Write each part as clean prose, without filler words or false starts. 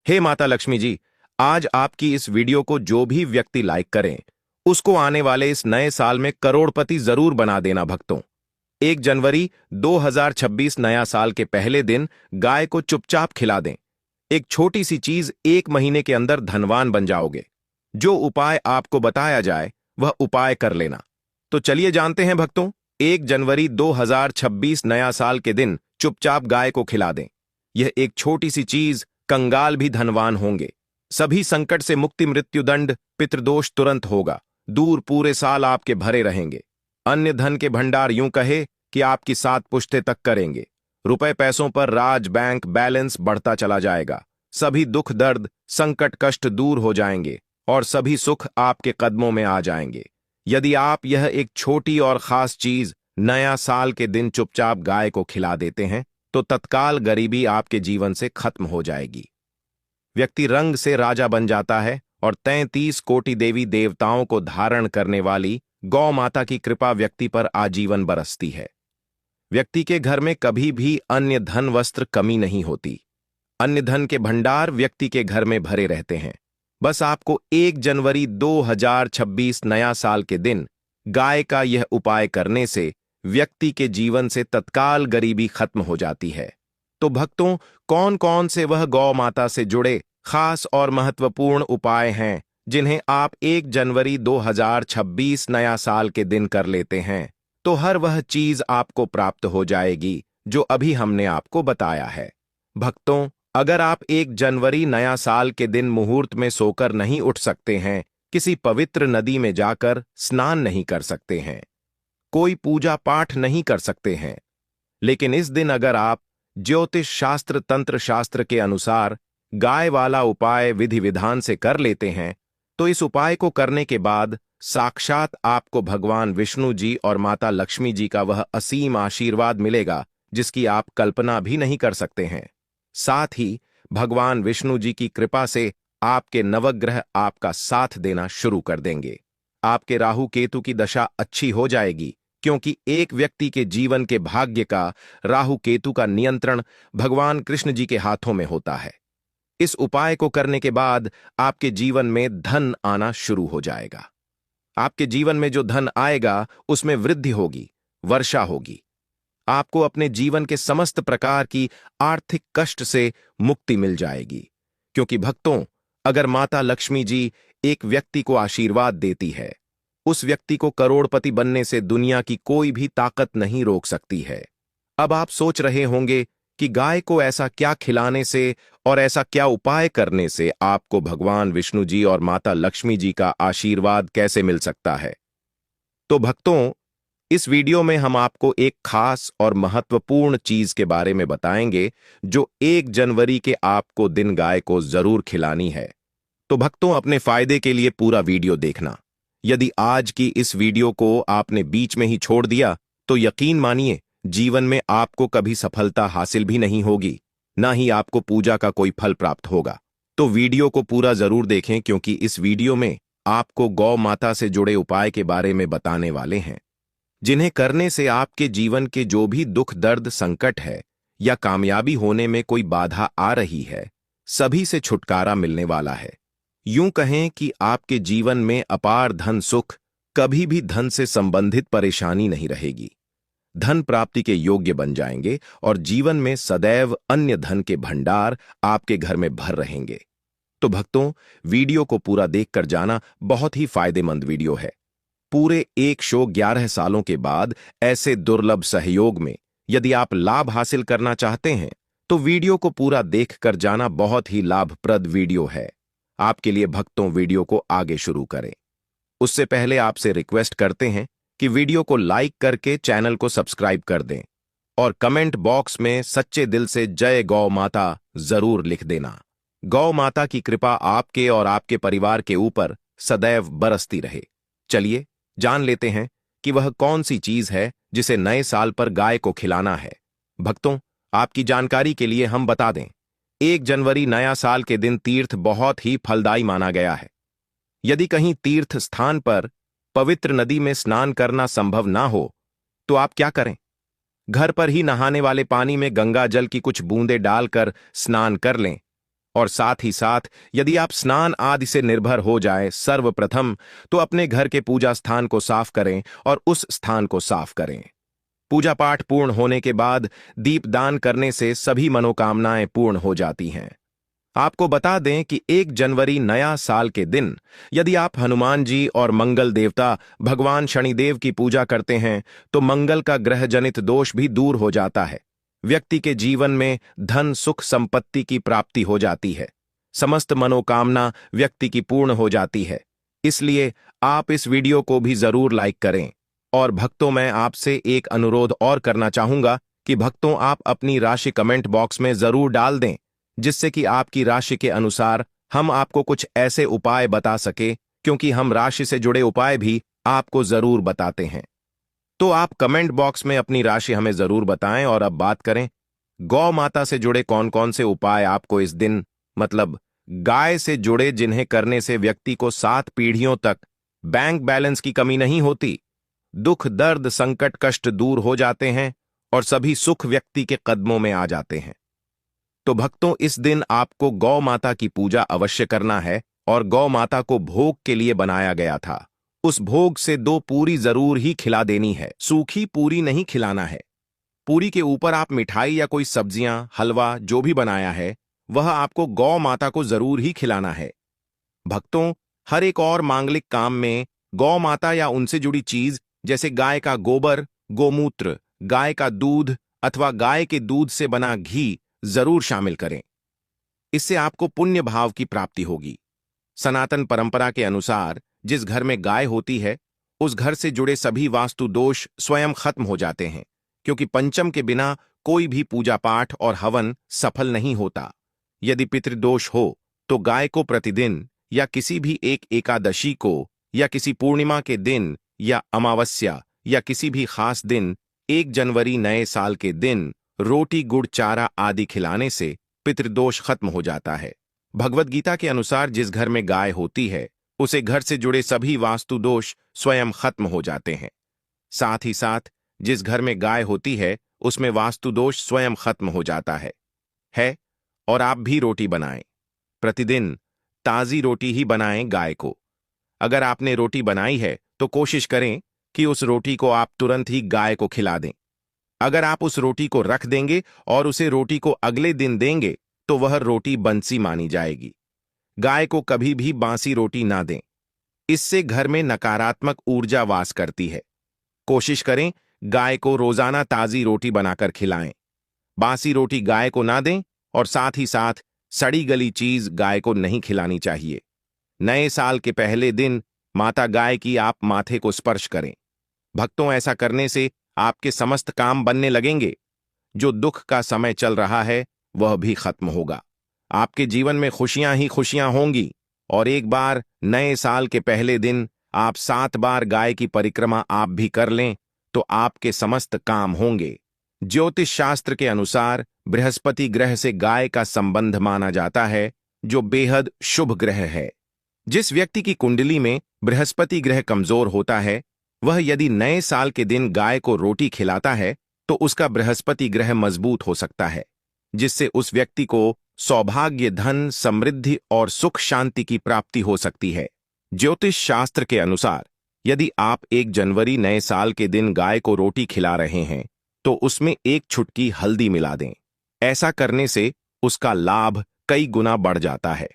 हे माता लक्ष्मी जी, आज आपकी इस वीडियो को जो भी व्यक्ति लाइक करें, उसको आने वाले इस नए साल में करोड़पति जरूर बना देना भक्तों। 1 जनवरी 2026 नया साल के पहले दिन गाय को चुपचाप खिला दें। एक छोटी सी चीज 1 महीने के अंदर धनवान बन जाओगे। जो उपाय आपको बताया जाए वह उपाय कर लेना। तो चलिए जानते हैं भक्तों। 1 जनवरी 2026 नया साल के दिन चुपचाप गाय को खिला दें। यह एक छोटी सी चीज, कंगाल भी धनवान होंगे। सभी संकट से मुक्ति, मृत्युदंड, पितृदोष तुरंत होगा दूर। पूरे साल आपके भरे रहेंगे। अन्य धन के भंडार यूं कहे कि आपकी 7 पुश्तें तक करेंगे। रुपए पैसों पर राज, बैंक बैलेंस बढ़ता चला जाएगा। सभी दुख, दर्द, संकट, कष्ट दूर हो जाएंगे और सभी सुख आपके कदमों में आ जाएंगे। यदि आप यह एक छोटी और खास चीज नया साल के दिन चुपचाप गाय को खिला देते हैं तो तत्काल गरीबी आपके जीवन से खत्म हो जाएगी। व्यक्ति रंग से राजा बन जाता है और 33 कोटि देवी देवताओं को धारण करने वाली गौ माता की कृपा व्यक्ति पर आजीवन बरसती है। व्यक्ति के घर में कभी भी अन्य धन, वस्त्र कमी नहीं होती। अन्य धन के भंडार व्यक्ति के घर में भरे रहते हैं। बस आपको 1 जनवरी 2026 नया साल के दिन गाय का यह उपाय करने से व्यक्ति के जीवन से तत्काल गरीबी खत्म हो जाती है। तो भक्तों, कौन कौन से वह गौ माता से जुड़े खास और महत्वपूर्ण उपाय हैं जिन्हें आप 1 जनवरी 2026 नया साल के दिन कर लेते हैं तो हर वह चीज आपको प्राप्त हो जाएगी जो अभी हमने आपको बताया है। भक्तों, अगर आप 1 जनवरी नया साल के दिन मुहूर्त में सोकर नहीं उठ सकते हैं, किसी पवित्र नदी में जाकर स्नान नहीं कर सकते हैं, कोई पूजा पाठ नहीं कर सकते हैं, लेकिन इस दिन अगर आप ज्योतिष शास्त्र, तंत्र शास्त्र के अनुसार गाय वाला उपाय विधि विधान से कर लेते हैं तो इस उपाय को करने के बाद साक्षात आपको भगवान विष्णु जी और माता लक्ष्मी जी का वह असीम आशीर्वाद मिलेगा जिसकी आप कल्पना भी नहीं कर सकते हैं। साथ ही भगवान विष्णु जी की कृपा से आपके नवग्रह आपका साथ देना शुरू कर देंगे। आपके राहु केतु की दशा अच्छी हो जाएगी क्योंकि एक व्यक्ति के जीवन के भाग्य का राहु केतु का नियंत्रण भगवान कृष्ण जी के हाथों में होता है। इस उपाय को करने के बाद आपके जीवन में धन आना शुरू हो जाएगा। आपके जीवन में जो धन आएगा उसमें वृद्धि होगी, वर्षा होगी। आपको अपने जीवन के समस्त प्रकार की आर्थिक कष्ट से मुक्ति मिल जाएगी। क्योंकि भक्तों, अगर माता लक्ष्मी जी एक व्यक्ति को आशीर्वाद देती है, उस व्यक्ति को करोड़पति बनने से दुनिया की कोई भी ताकत नहीं रोक सकती है। अब आप सोच रहे होंगे कि गाय को ऐसा क्या खिलाने से और ऐसा क्या उपाय करने से आपको भगवान विष्णु जी और माता लक्ष्मी जी का आशीर्वाद कैसे मिल सकता है। तो भक्तों, इस वीडियो में हम आपको एक खास और महत्वपूर्ण चीज के बारे में बताएंगे जो 1 जनवरी के आपको दिन गाय को जरूर खिलानी है। तो भक्तों, अपने फायदे के लिए पूरा वीडियो देखना। यदि आज की इस वीडियो को आपने बीच में ही छोड़ दिया तो यकीन मानिए जीवन में आपको कभी सफलता हासिल भी नहीं होगी, ना ही आपको पूजा का कोई फल प्राप्त होगा। तो वीडियो को पूरा जरूर देखें क्योंकि इस वीडियो में आपको गौ माता से जुड़े उपाय के बारे में बताने वाले हैं जिन्हें करने से आपके जीवन के जो भी दुख, दर्द, संकट है या कामयाबी होने में कोई बाधा आ रही है, सभी से छुटकारा मिलने वाला है। यूं कहें कि आपके जीवन में अपार धन सुख, कभी भी धन से संबंधित परेशानी नहीं रहेगी। धन प्राप्ति के योग्य बन जाएंगे और जीवन में सदैव अन्य धन के भंडार आपके घर में भर रहेंगे। तो भक्तों, वीडियो को पूरा देखकर जाना बहुत ही फायदेमंद वीडियो है। पूरे 111 सालों के बाद ऐसे दुर्लभ सहयोग में यदि आप लाभ हासिल करना चाहते हैं तो वीडियो को पूरा देखकर जाना बहुत ही लाभप्रद वीडियो है। आपके लिए भक्तों, वीडियो को आगे शुरू करें उससे पहले आपसे रिक्वेस्ट करते हैं कि वीडियो को लाइक करके चैनल को सब्सक्राइब कर दें और कमेंट बॉक्स में सच्चे दिल से जय गौ माता जरूर लिख देना। गौ माता की कृपा आपके और आपके परिवार के ऊपर सदैव बरसती रहे। चलिए जान लेते हैं कि वह कौन सी चीज है जिसे नए साल पर गाय को खिलाना है। भक्तों, आपकी जानकारी के लिए हम बता दें, 1 जनवरी नया साल के दिन तीर्थ बहुत ही फलदायी माना गया है। यदि कहीं तीर्थ स्थान पर पवित्र नदी में स्नान करना संभव ना हो तो आप क्या करें? घर पर ही नहाने वाले पानी में गंगा जल की कुछ बूंदें डालकर स्नान कर लें और साथ ही साथ यदि आप स्नान आदि से निर्भर हो जाए सर्वप्रथम तो अपने घर के पूजा स्थान को साफ करें और उस स्थान को साफ करें। पूजा पाठ पूर्ण होने के बाद दीपदान करने से सभी मनोकामनाएं पूर्ण हो जाती हैं। आपको बता दें कि 1 जनवरी नया साल के दिन यदि आप हनुमान जी और मंगल देवता भगवान शनिदेव की पूजा करते हैं तो मंगल का ग्रह जनित दोष भी दूर हो जाता है। व्यक्ति के जीवन में धन सुख संपत्ति की प्राप्ति हो जाती है। समस्त मनोकामना व्यक्ति की पूर्ण हो जाती है। इसलिए आप इस वीडियो को भी जरूर लाइक करें। और भक्तों, मैं आपसे एक अनुरोध और करना चाहूंगा कि भक्तों, आप अपनी राशि कमेंट बॉक्स में जरूर डाल दें, जिससे कि आपकी राशि के अनुसार हम आपको कुछ ऐसे उपाय बता सके, क्योंकि हम राशि से जुड़े उपाय भी आपको जरूर बताते हैं। तो आप कमेंट बॉक्स में अपनी राशि हमें जरूर बताएं। और अब बात करें गौ माता से जुड़े कौन कौन से उपाय आपको इस दिन, मतलब गाय से जुड़े, जिन्हें करने से व्यक्ति को 7 पीढ़ियों तक बैंक बैलेंस की कमी नहीं होती, दुख दर्द संकट कष्ट दूर हो जाते हैं और सभी सुख व्यक्ति के कदमों में आ जाते हैं। तो भक्तों, इस दिन आपको गौ माता की पूजा अवश्य करना है और गौ माता को भोग के लिए बनाया गया था। उस भोग से 2 पूरी जरूर ही खिला देनी है। सूखी पूरी नहीं खिलाना है। पूरी के ऊपर आप मिठाई या कोई सब्जियां, हलवा जो भी बनाया है वह आपको गौ माता को जरूर ही खिलाना है। भक्तों, हर एक और मांगलिक काम में गौ माता या उनसे जुड़ी चीज जैसे गाय का गोबर, गोमूत्र, गाय का दूध अथवा गाय के दूध से बना घी जरूर शामिल करें। इससे आपको पुण्य भाव की प्राप्ति होगी। सनातन परंपरा के अनुसार जिस घर में गाय होती है उस घर से जुड़े सभी वास्तु दोष स्वयं खत्म हो जाते हैं, क्योंकि पंचम के बिना कोई भी पूजा पाठ और हवन सफल नहीं होता। यदि पितृदोष हो तो गाय को प्रतिदिन या किसी भी एक एकादशी को या किसी पूर्णिमा के दिन या अमावस्या या किसी भी खास दिन 1 जनवरी नए साल के दिन रोटी गुड़ चारा आदि खिलाने से पितृदोष खत्म हो जाता है। भगवद गीता के अनुसार जिस घर में गाय होती है उसे घर से जुड़े सभी वास्तु दोष स्वयं खत्म हो जाते हैं। साथ ही साथ जिस घर में गाय होती है उसमें वास्तु दोष स्वयं खत्म हो जाता है। और आप भी रोटी बनाएं। प्रतिदिन ताजी रोटी ही बनाएं गाय को। अगर आपने रोटी बनाई है तो कोशिश करें कि उस रोटी को आप तुरंत ही गाय को खिला दें। अगर आप उस रोटी को रख देंगे और उसे रोटी को अगले दिन देंगे तो वह रोटी बंसी मानी जाएगी। गाय को कभी भी बासी रोटी ना दें, इससे घर में नकारात्मक ऊर्जा वास करती है। कोशिश करें गाय को रोजाना ताजी रोटी बनाकर खिलाएं। बासी रोटी गाय को ना दें और साथ ही साथ सड़ी गली चीज गाय को नहीं खिलानी चाहिए। नए साल के पहले दिन माता गाय की आप माथे को स्पर्श करें। भक्तों, ऐसा करने से आपके समस्त काम बनने लगेंगे। जो दुख का समय चल रहा है वह भी खत्म होगा। आपके जीवन में खुशियां ही खुशियां होंगी। और एक बार नए साल के पहले दिन आप 7 बार गाय की परिक्रमा आप भी कर लें तो आपके समस्त काम होंगे। ज्योतिष शास्त्र के अनुसार बृहस्पति ग्रह से गाय का संबंध माना जाता है, जो बेहद शुभ ग्रह है। जिस व्यक्ति की कुंडली में बृहस्पति ग्रह कमजोर होता है वह यदि नए साल के दिन गाय को रोटी खिलाता है तो उसका बृहस्पति ग्रह मजबूत हो सकता है, जिससे उस व्यक्ति को सौभाग्य, धन, समृद्धि और सुख शांति की प्राप्ति हो सकती है। ज्योतिष शास्त्र के अनुसार यदि आप 1 जनवरी नए साल के दिन गाय को रोटी खिला रहे हैं तो उसमें 1 चुटकी हल्दी मिला दें। ऐसा करने से उसका लाभ कई गुना बढ़ जाता है।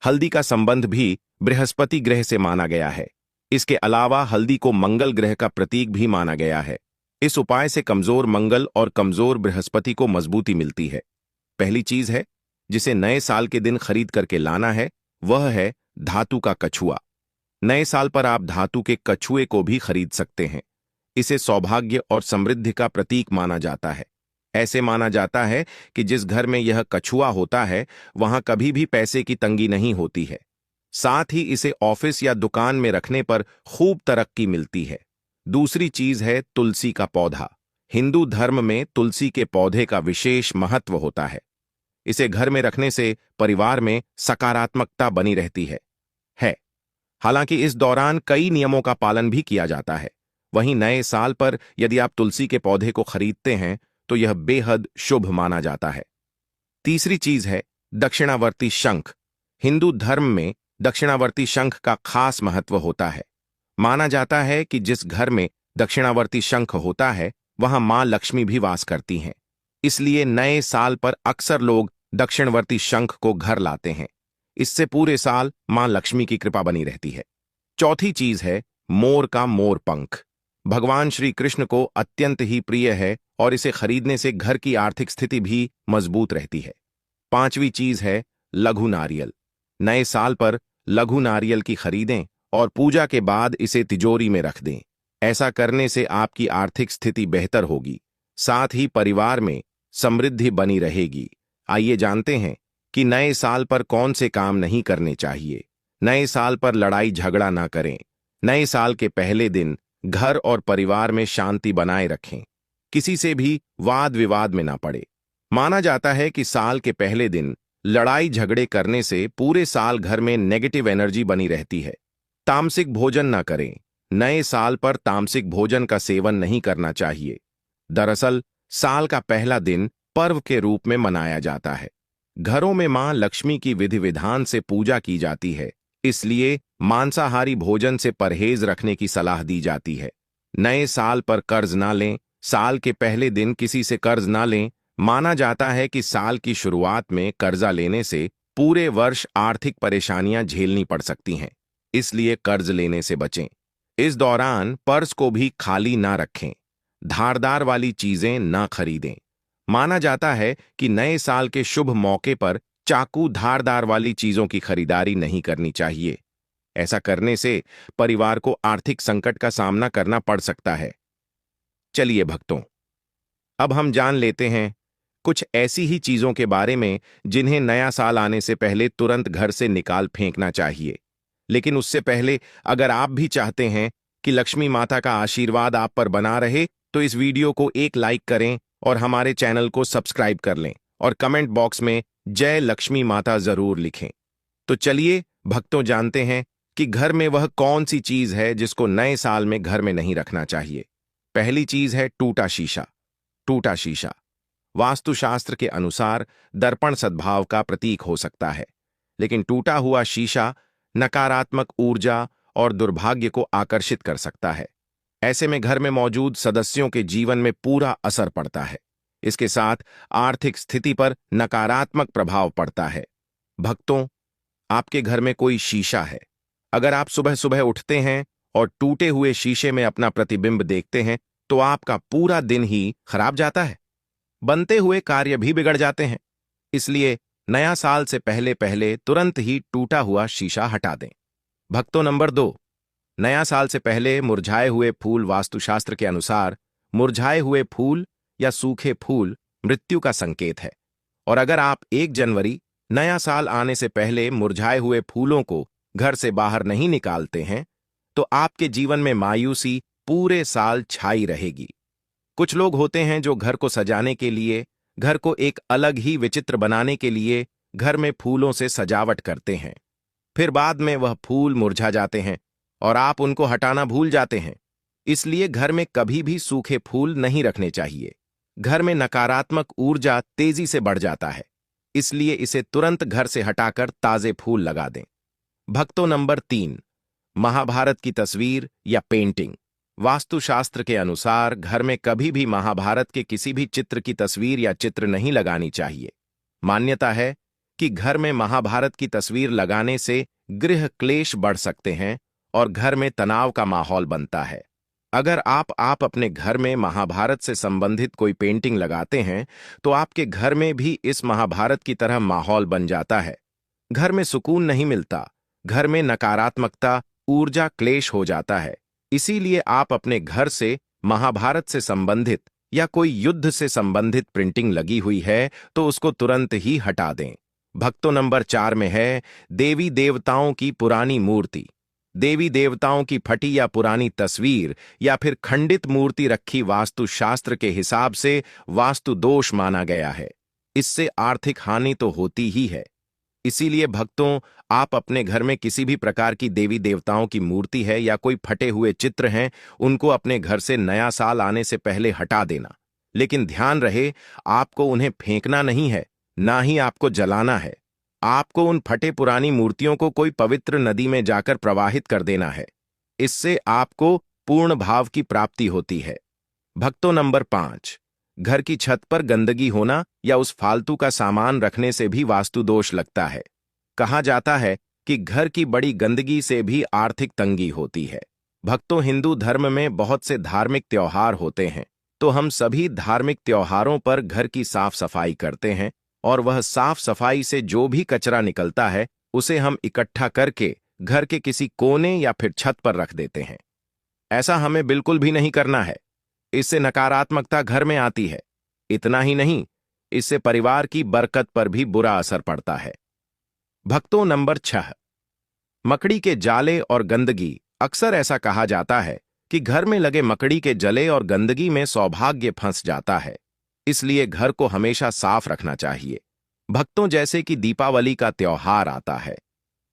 हल्दी का संबंध भी बृहस्पति ग्रह से माना गया है। इसके अलावा हल्दी को मंगल ग्रह का प्रतीक भी माना गया है। इस उपाय से कमजोर मंगल और कमजोर बृहस्पति को मजबूती मिलती है। पहली चीज है जिसे नए साल के दिन खरीद करके लाना है वह है धातु का कछुआ। नए साल पर आप धातु के कछुए को भी खरीद सकते हैं। इसे सौभाग्य और समृद्धि का प्रतीक माना जाता है। ऐसे माना जाता है कि जिस घर में यह कछुआ होता है वहां कभी भी पैसे की तंगी नहीं होती है। साथ ही इसे ऑफिस या दुकान में रखने पर खूब तरक्की मिलती है। दूसरी चीज है तुलसी का पौधा। हिंदू धर्म में तुलसी के पौधे का विशेष महत्व होता है। इसे घर में रखने से परिवार में सकारात्मकता बनी रहती है। हालांकि इस दौरान कई नियमों का पालन भी किया जाता है। वहीं नए साल पर यदि आप तुलसी के पौधे को खरीदते हैं तो यह बेहद शुभ माना जाता है। तीसरी चीज है दक्षिणावर्ती शंख। हिंदू धर्म में दक्षिणावर्ती शंख का खास महत्व होता है। माना जाता है कि जिस घर में दक्षिणावर्ती शंख होता है वहां मां लक्ष्मी भी वास करती हैं। इसलिए नए साल पर अक्सर लोग दक्षिणवर्ती शंख को घर लाते हैं। इससे पूरे साल मां लक्ष्मी की कृपा बनी रहती है। चौथी चीज है मोर का मोर पंख। भगवान श्री कृष्ण को अत्यंत ही प्रिय है और इसे खरीदने से घर की आर्थिक स्थिति भी मजबूत रहती है। पांचवी चीज है लघु नारियल। नए साल पर लघु नारियल की खरीदें और पूजा के बाद इसे तिजोरी में रख दें। ऐसा करने से आपकी आर्थिक स्थिति बेहतर होगी, साथ ही परिवार में समृद्धि बनी रहेगी। आइए जानते हैं कि नए साल पर कौन से काम नहीं करने चाहिए। नए साल पर लड़ाई झगड़ा ना करें। नए साल के पहले दिन घर और परिवार में शांति बनाए रखें। किसी से भी वाद विवाद में ना पड़े। माना जाता है कि साल के पहले दिन लड़ाई झगड़े करने से पूरे साल घर में नेगेटिव एनर्जी बनी रहती है। तामसिक भोजन ना करें। नए साल पर तामसिक भोजन का सेवन नहीं करना चाहिए। दरअसल साल का पहला दिन पर्व के रूप में मनाया जाता है। घरों में मां लक्ष्मी की विधि विधान से पूजा की जाती है, इसलिए मांसाहारी भोजन से परहेज रखने की सलाह दी जाती है। नए साल पर कर्ज ना लें। साल के पहले दिन किसी से कर्ज ना लें। माना जाता है कि साल की शुरुआत में कर्जा लेने से पूरे वर्ष आर्थिक परेशानियां झेलनी पड़ सकती हैं, इसलिए कर्ज लेने से बचें। इस दौरान पर्स को भी खाली ना रखें। धारदार वाली चीजें ना खरीदें। माना जाता है कि नए साल के शुभ मौके पर चाकू धारदार वाली चीजों की खरीदारी नहीं करनी चाहिए। ऐसा करने से परिवार को आर्थिक संकट का सामना करना पड़ सकता है। चलिए भक्तों, अब हम जान लेते हैं कुछ ऐसी ही चीजों के बारे में जिन्हें नया साल आने से पहले तुरंत घर से निकाल फेंकना चाहिए। लेकिन उससे पहले अगर आप भी चाहते हैं कि लक्ष्मी माता का आशीर्वाद आप पर बना रहे तो इस वीडियो को एक लाइक करें और हमारे चैनल को सब्सक्राइब कर लें और कमेंट बॉक्स में जय लक्ष्मी माता जरूर लिखें। तो चलिए भक्तों, जानते हैं कि घर में वह कौन सी चीज है जिसको नए साल में घर में नहीं रखना चाहिए। पहली चीज है टूटा शीशा। टूटा शीशा वास्तुशास्त्र के अनुसार दर्पण सद्भाव का प्रतीक हो सकता है, लेकिन टूटा हुआ शीशा नकारात्मक ऊर्जा और दुर्भाग्य को आकर्षित कर सकता है। ऐसे में घर में मौजूद सदस्यों के जीवन में पूरा असर पड़ता है। इसके साथ आर्थिक स्थिति पर नकारात्मक प्रभाव पड़ता है। भक्तों, आपके घर में कोई शीशा है। अगर आप सुबह सुबह उठते हैं और टूटे हुए शीशे में अपना प्रतिबिंब देखते हैं तो आपका पूरा दिन ही खराब जाता है। बनते हुए कार्य भी बिगड़ जाते हैं। इसलिए नया साल से पहले पहले तुरंत ही टूटा हुआ शीशा हटा दें। भक्तों, नंबर 2, नया साल से पहले मुरझाए हुए फूल। वास्तुशास्त्र के अनुसार मुरझाए हुए फूल या सूखे फूल मृत्यु का संकेत है, और अगर आप 1 जनवरी नया साल आने से पहले मुरझाए हुए फूलों को घर से बाहर नहीं निकालते हैं तो आपके जीवन में मायूसी पूरे साल छाई रहेगी। कुछ लोग होते हैं जो घर को सजाने के लिए, घर को एक अलग ही विचित्र बनाने के लिए घर में फूलों से सजावट करते हैं। फिर बाद में वह फूल मुरझा जाते हैं और आप उनको हटाना भूल जाते हैं। इसलिए घर में कभी भी सूखे फूल नहीं रखने चाहिए। घर में नकारात्मक ऊर्जा तेजी से बढ़ जाता है, इसलिए इसे तुरंत घर से हटाकर ताजे फूल लगा दें। भक्तों, नंबर 3, महाभारत की तस्वीर या पेंटिंग। वास्तुशास्त्र के अनुसार घर में कभी भी महाभारत के किसी भी चित्र की तस्वीर या चित्र नहीं लगानी चाहिए। मान्यता है कि घर में महाभारत की तस्वीर लगाने से गृह क्लेश बढ़ सकते हैं और घर में तनाव का माहौल बनता है। अगर आप अपने घर में महाभारत से संबंधित कोई पेंटिंग लगाते हैं तो आपके घर में भी इस महाभारत की तरह माहौल बन जाता है। घर में सुकून नहीं मिलता, घर में नकारात्मकता, ऊर्जा क्लेश हो जाता है। इसीलिए आप अपने घर से महाभारत से संबंधित या कोई युद्ध से संबंधित प्रिंटिंग लगी हुई है तो उसको तुरंत ही हटा दें। भक्तों, नंबर 4 में है देवी देवताओं की पुरानी मूर्ति। देवी देवताओं की फटी या पुरानी तस्वीर या फिर खंडित मूर्ति रखी वास्तुशास्त्र के हिसाब से वास्तु दोष माना गया है। इससे आर्थिक हानि तो होती ही है। इसीलिए भक्तों, आप अपने घर में किसी भी प्रकार की देवी देवताओं की मूर्ति है या कोई फटे हुए चित्र हैं, उनको अपने घर से नया साल आने से पहले हटा देना। लेकिन ध्यान रहे, आपको उन्हें फेंकना नहीं है, ना ही आपको जलाना है। आपको उन फटे पुरानी मूर्तियों को कोई पवित्र नदी में जाकर प्रवाहित कर देना है। इससे आपको पूर्ण भाव की प्राप्ति होती है। भक्तों, नंबर 5, घर की छत पर गंदगी होना या उस फालतू का सामान रखने से भी वास्तु दोष लगता है। कहा जाता है कि घर की बड़ी गंदगी से भी आर्थिक तंगी होती है। भक्तों, हिंदू धर्म में बहुत से धार्मिक त्योहार होते हैं, तो हम सभी धार्मिक त्योहारों पर घर की साफ सफाई करते हैं और वह साफ सफाई से जो भी कचरा निकलता है उसे हम इकट्ठा करके घर के किसी कोने या फिर छत पर रख देते हैं। ऐसा हमें बिल्कुल भी नहीं करना है। इससे नकारात्मकता घर में आती है। इतना ही नहीं, इससे परिवार की बरकत पर भी बुरा असर पड़ता है। भक्तों, नंबर 6, मकड़ी के जाले और गंदगी। अक्सर ऐसा कहा जाता है कि घर में लगे मकड़ी के जले और गंदगी में सौभाग्य फंस जाता है, इसलिए घर को हमेशा साफ रखना चाहिए। भक्तों, जैसे कि दीपावली का त्योहार आता है,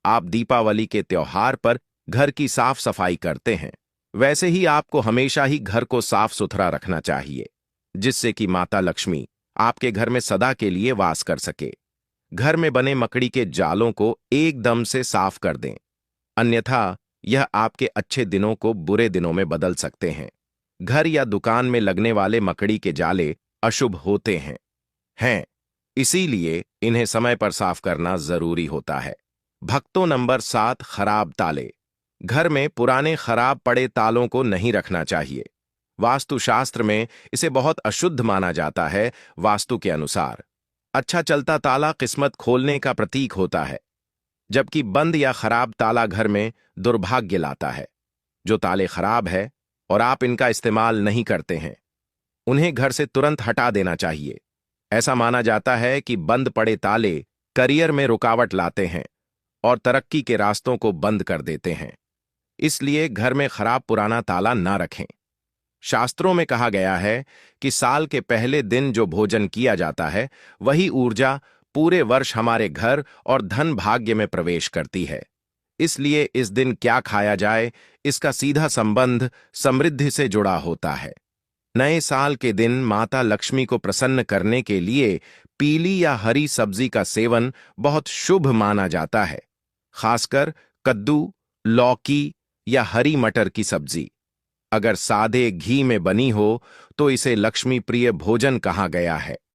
आप दीपावली के त्योहार पर घर की साफ सफाई करते हैं, वैसे ही आपको हमेशा ही घर को साफ सुथरा रखना चाहिए, जिससे कि माता लक्ष्मी आपके घर में सदा के लिए वास कर सके। घर में बने मकड़ी के जालों को एकदम से साफ कर दें, अन्यथा यह आपके अच्छे दिनों को बुरे दिनों में बदल सकते हैं। घर या दुकान में लगने वाले मकड़ी के जाले अशुभ होते हैं, इसीलिए इन्हें समय पर साफ करना जरूरी होता है। भक्तों, नंबर 7, खराब ताले। घर में पुराने खराब पड़े तालों को नहीं रखना चाहिए। वास्तुशास्त्र में इसे बहुत अशुद्ध माना जाता है। वास्तु के अनुसार अच्छा चलता ताला किस्मत खोलने का प्रतीक होता है, जबकि बंद या खराब ताला घर में दुर्भाग्य लाता है। जो ताले खराब है और आप इनका इस्तेमाल नहीं करते हैं, उन्हें घर से तुरंत हटा देना चाहिए। ऐसा माना जाता है कि बंद पड़े ताले करियर में रुकावट लाते हैं और तरक्की के रास्तों को बंद कर देते हैं। इसलिए घर में खराब पुराना ताला ना रखें। शास्त्रों में कहा गया है कि साल के पहले दिन जो भोजन किया जाता है, वही ऊर्जा पूरे वर्ष हमारे घर और धन भाग्य में प्रवेश करती है। इसलिए इस दिन क्या खाया जाए, इसका सीधा संबंध समृद्धि से जुड़ा होता है। नए साल के दिन माता लक्ष्मी को प्रसन्न करने के लिए पीली या हरी सब्जी का सेवन बहुत शुभ माना जाता है, खासकर कद्दू, लौकी या हरी मटर की सब्जी। अगर सादे घी में बनी हो तो इसे लक्ष्मी प्रिय भोजन कहा गया है।